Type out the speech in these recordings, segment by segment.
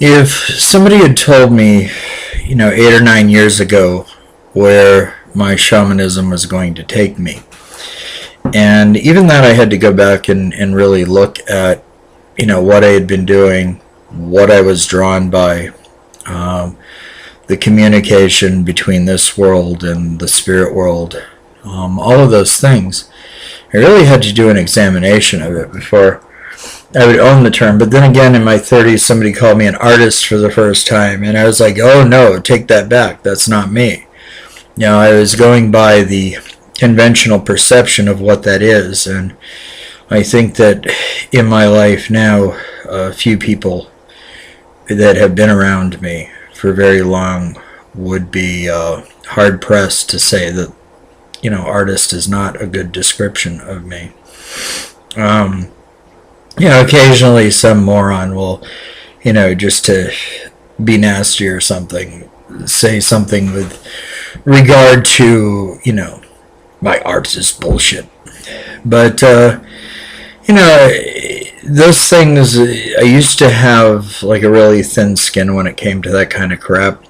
If somebody had told me, 8 or 9 years ago where my shamanism was going to take me, and even that I had to go back and really look at, what I had been doing, what I was drawn by, um, the communication between this world and the spirit world, all of those things. I really had to do an examination of it before I would own the term. But then again, in my 30s, somebody called me an artist for the first time, and I was like, oh no, take that back. That's not me. I was going by the conventional perception of what that is, and I think that in my life now, a few people that have been around me for very long would be hard pressed to say that artist is not a good description of me. Um, Occasionally some moron will, just to be nasty or something, say something with regard to, my art is bullshit. But, those things, I used to have like a really thin skin when it came to that kind of crap.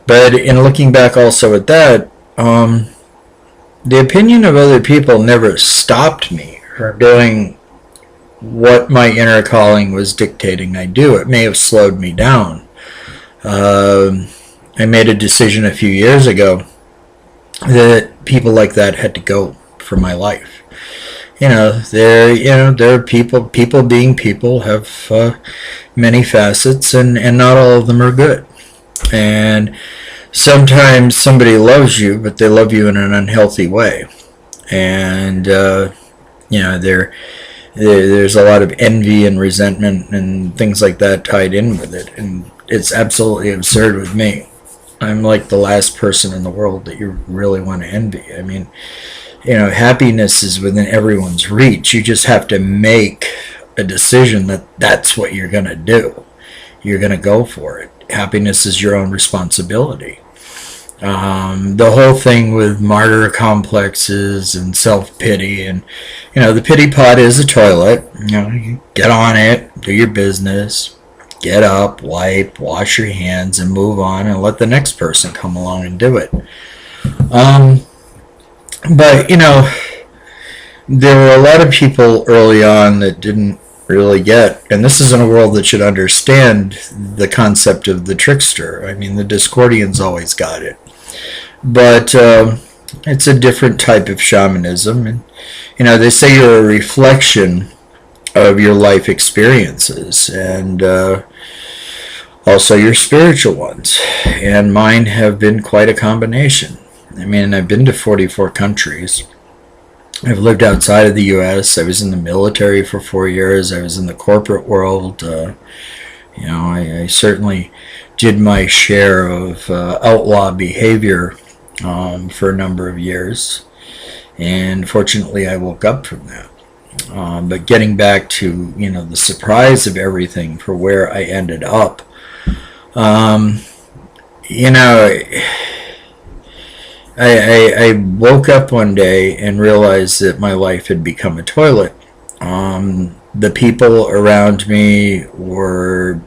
But in looking back also at that, the opinion of other people never stopped me from doing what my inner calling was dictating I do. It may have slowed me down. I made a decision a few years ago that people like that had to go from my life. They're people being people have many facets, and not all of them are good. And sometimes somebody loves you, but they love you in an unhealthy way. And, there's a lot of envy and resentment and things like that tied in with it. And it's absolutely absurd with me. I'm like the last person in the world that you really want to envy. I mean, happiness is within everyone's reach. You just have to make a decision that that's what you're going to do. You're going to go for it. Happiness is your own responsibility. The whole thing with martyr complexes and self-pity, and the pity pot is a toilet. You get on it, do your business, get up, wipe, wash your hands, and move on, and let the next person come along and do it. But there were a lot of people early on that didn't really get, and this isn't a world that should understand the concept of the trickster. I mean, the Discordians always got it. But it's a different type of shamanism. And, they say you're a reflection of your life experiences, and also your spiritual ones. And mine have been quite a combination. I mean, I've been to 44 countries. I've lived outside of the U.S. I was in the military for 4 years. I was in the corporate world. I certainly did my share of outlaw behavior for a number of years. And fortunately, I woke up from that. But getting back to, the surprise of everything for where I ended up, I woke up one day and realized that my life had become a toilet. The people around me were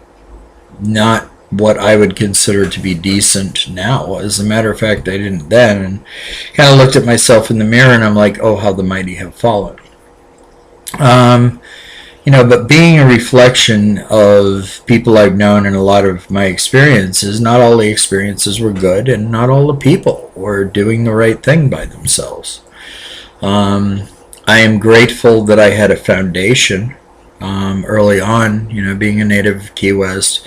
not what I would consider to be decent now. As a matter of fact, I didn't then, and kind of looked at myself in the mirror, and I'm like, oh, how the mighty have fallen. But being a reflection of people I've known and a lot of my experiences, not all the experiences were good, and not all the people were doing the right thing by themselves. I am grateful that I had a foundation early on, being a native of Key West.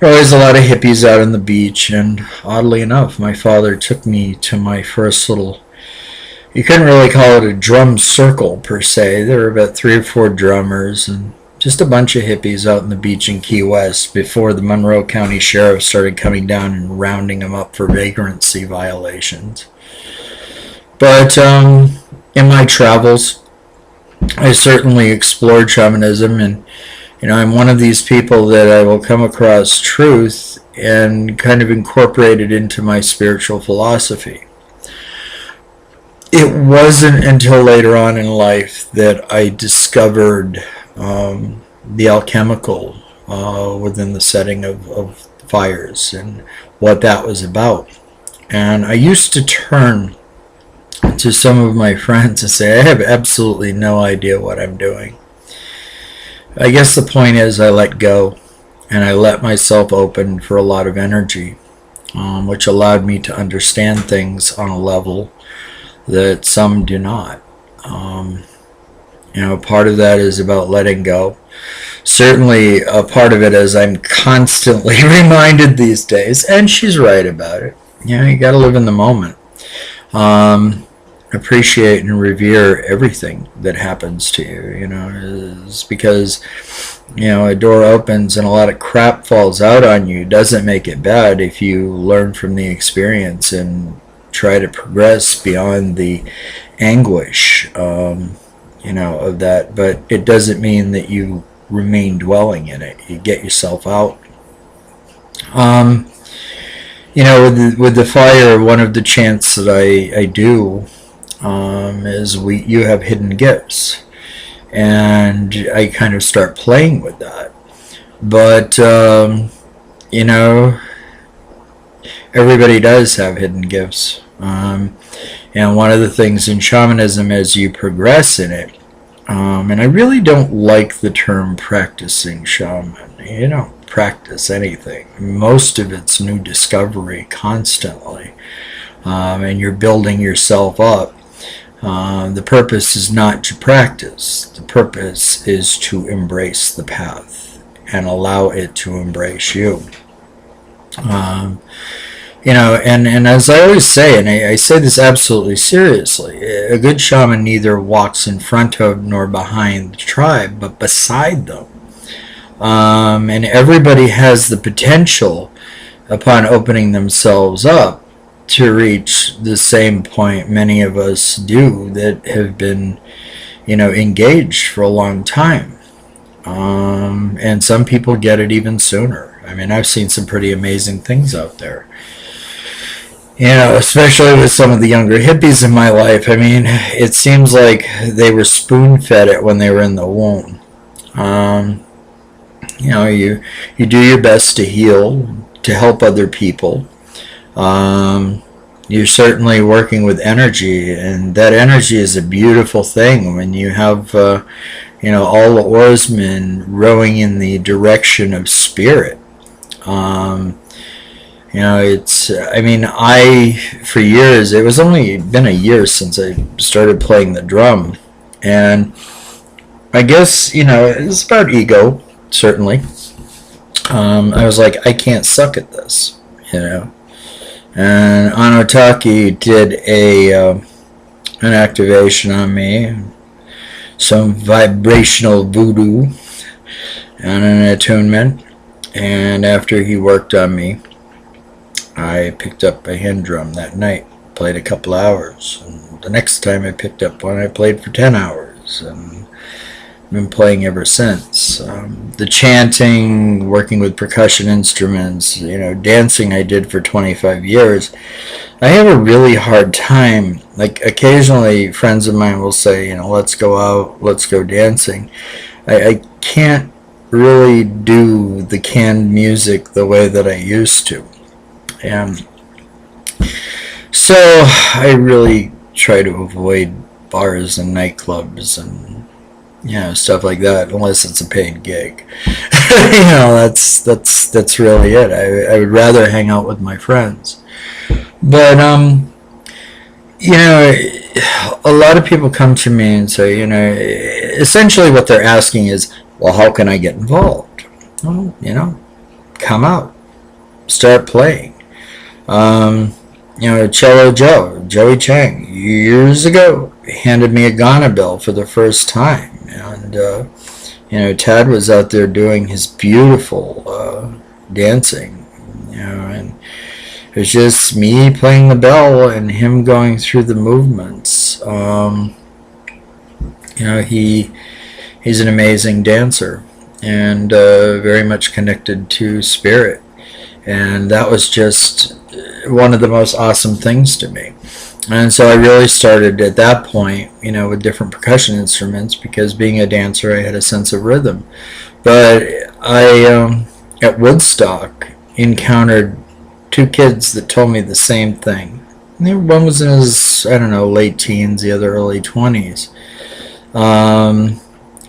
There were always a lot of hippies out on the beach, and oddly enough, my father took me to my first little, you couldn't really call it a drum circle per se. There were about 3 or 4 drummers and just a bunch of hippies out on the beach in Key West before the Monroe County Sheriff started coming down and rounding them up for vagrancy violations. But in my travels, I certainly explored shamanism, and I'm one of these people that I will come across truth and kind of incorporate it into my spiritual philosophy. It wasn't until later on in life that I discovered the alchemical within the setting of fires and what that was about. And I used to turn to some of my friends and say, I have absolutely no idea what I'm doing. I guess the point is I let go and I let myself open for a lot of energy, which allowed me to understand things on a level that some do not. Part of that is about letting go. Certainly, a part of it is I'm constantly reminded these days, and she's right about it. You got to live in the moment. Appreciate and revere everything that happens to you. Is because a door opens and a lot of crap falls out on you. Doesn't make it bad if you learn from the experience and try to progress beyond the anguish, of that. But it doesn't mean that you remain dwelling in it. You get yourself out. With the fire, one of the chants that I do is you have hidden gifts, and I kind of start playing with that. But everybody does have hidden gifts. And one of the things in shamanism, as you progress in it, and I really don't like the term practicing shaman. You don't practice anything. Most of it's new discovery constantly. And you're building yourself up. The purpose is not to practice. The purpose is to embrace the path and allow it to embrace you. And as I always say, and I say this absolutely seriously, a good shaman neither walks in front of nor behind the tribe, but beside them. And everybody has the potential, upon opening themselves up, to reach the same point many of us do that have been, engaged for a long time. And some people get it even sooner. I mean, I've seen some pretty amazing things out there. Especially with some of the younger hippies in my life. I mean, it seems like they were spoon-fed it when they were in the womb. You do your best to heal, to help other people. You're certainly working with energy, and that energy is a beautiful thing when you have, all the oarsmen rowing in the direction of spirit. For years, it was only been a year since I started playing the drum. And I guess, it's about ego, certainly. I was like, I can't suck at this, And Anotaki did an activation on me, some vibrational voodoo and an attunement. And after he worked on me, I picked up a hand drum that night, played a couple hours. And the next time I picked up one, I played for 10 hours. And I've been playing ever since. The chanting, working with percussion instruments, dancing I did for 25 years. I have a really hard time. Like, occasionally friends of mine will say, let's go out, let's go dancing. I can't really do the canned music the way that I used to. And so I really try to avoid bars and nightclubs and stuff like that, unless it's a paid gig. That's really it. I would rather hang out with my friends. But a lot of people come to me and say, essentially what they're asking is, well, how can I get involved? Well, come out, start playing. Cello Joey Chang, years ago, handed me a Ghana bill for the first time. And, Tad was out there doing his beautiful dancing, and it was just me playing the bell and him going through the movements. He's an amazing dancer and very much connected to spirit. And that was just one of the most awesome things to me. And so I really started at that point, with different percussion instruments, because being a dancer, I had a sense of rhythm. But I at Woodstock encountered two kids that told me the same thing. One was in his, I don't know, late teens, the other early 20s.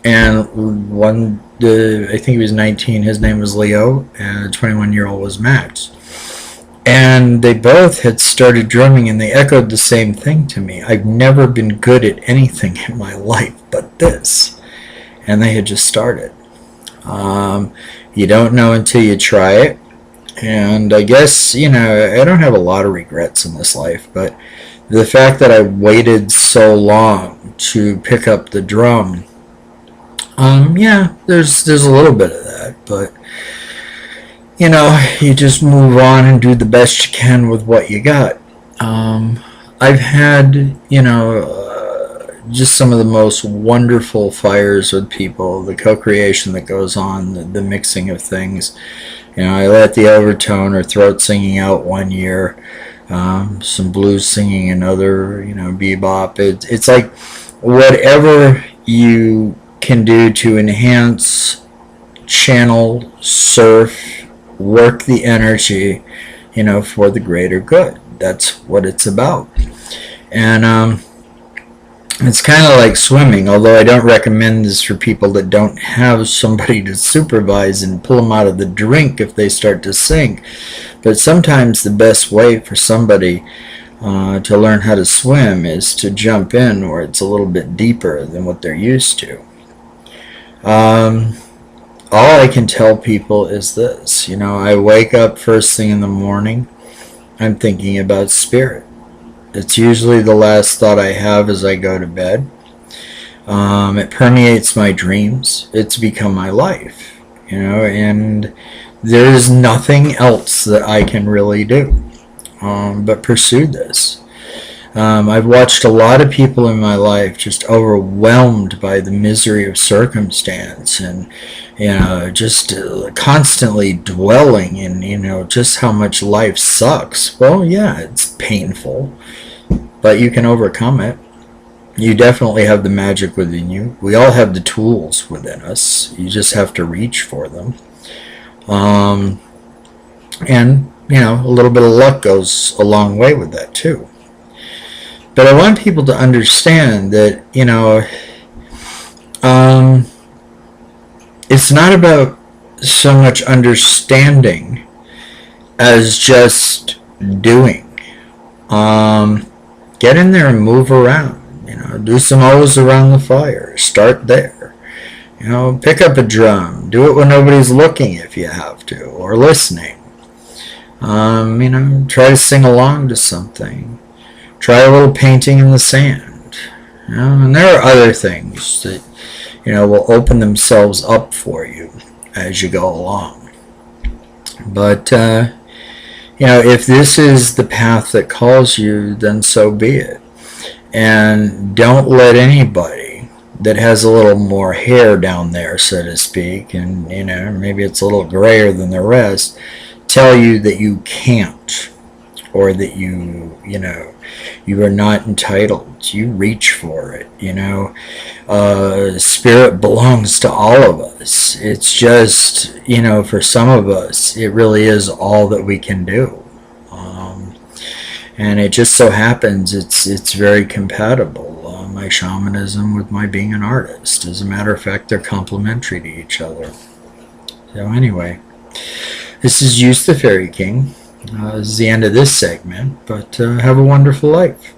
And one, I think he was 19, his name was Leo, and the 21-year-old was Max. And they both had started drumming, and they echoed the same thing to me. I've never been good at anything in my life but this. And they had just started. You don't know until you try it. And I guess, I don't have a lot of regrets in this life, but the fact that I waited so long to pick up the drum, yeah, there's a little bit of that, but you just move on and do the best you can with what you got. I've had, just some of the most wonderful fires with people, the co-creation that goes on, the mixing of things. I let the overtone or throat singing out one year, some blues singing another, bebop. It's like whatever you can do to enhance, channel, surf, work the energy, for the greater good. That's what it's about. And it's kind of like swimming, although I don't recommend this for people that don't have somebody to supervise and pull them out of the drink if they start to sink. But sometimes the best way for somebody to learn how to swim is to jump in where it's a little bit deeper than what they're used to. All I can tell people is this, I wake up first thing in the morning, I'm thinking about spirit. It's usually the last thought I have as I go to bed. It permeates my dreams. It's become my life, and there's nothing else that I can really do but pursue this. I've watched a lot of people in my life just overwhelmed by the misery of circumstance and, just constantly dwelling in, just how much life sucks. Well, yeah, it's painful, but you can overcome it. You definitely have the magic within you. We all have the tools within us. You just have to reach for them. And, a little bit of luck goes a long way with that too. But I want people to understand that, it's not about so much understanding as just doing. Get in there and move around. Do some O's around the fire. Start there. Pick up a drum. Do it when nobody's looking if you have to, or listening. Try to sing along to something. Try a little painting in the sand. And there are other things that, will open themselves up for you as you go along. But, if this is the path that calls you, then so be it. And don't let anybody that has a little more hair down there, so to speak, and, maybe it's a little grayer than the rest, tell you that you can't, or that you are not entitled. You reach for it, Spirit belongs to all of us. It's just, for some of us, it really is all that we can do. And it just so happens it's very compatible, my shamanism with my being an artist. As a matter of fact, they're complementary to each other. So anyway, this is Use the Fairy King. This is the end of this segment, but have a wonderful life.